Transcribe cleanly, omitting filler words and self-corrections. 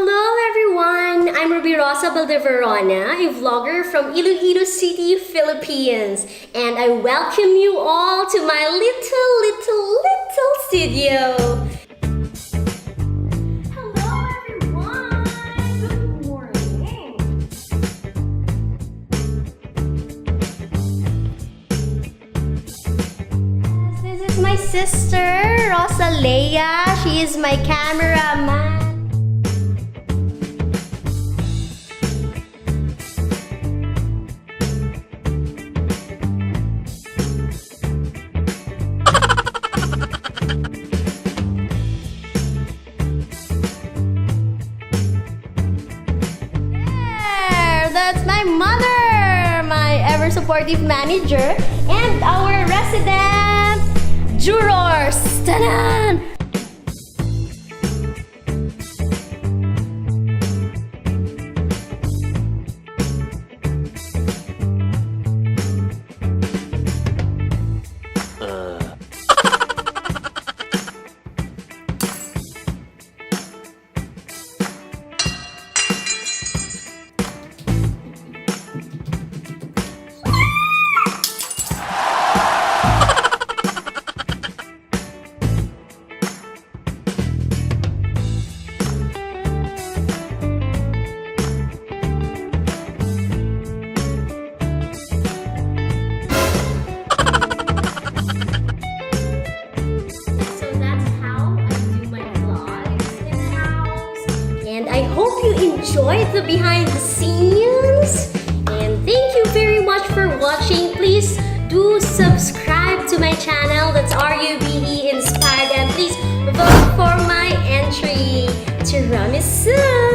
Hello everyone! I'm Ruby Rosa Valdeverona, a vlogger from Iloilo City, Philippines. And I welcome you all to my little studio. Hello everyone! Good morning! This is my sister, Rosalea. She is my cameraman. That's my mother, my ever-supportive manager, and our resident jurors. Ta-da! I hope you enjoyed the behind the scenes, and thank you very much for watching. Please do subscribe to my channel, that's RUBE Inspired, and please vote for my entry, Tiramisu.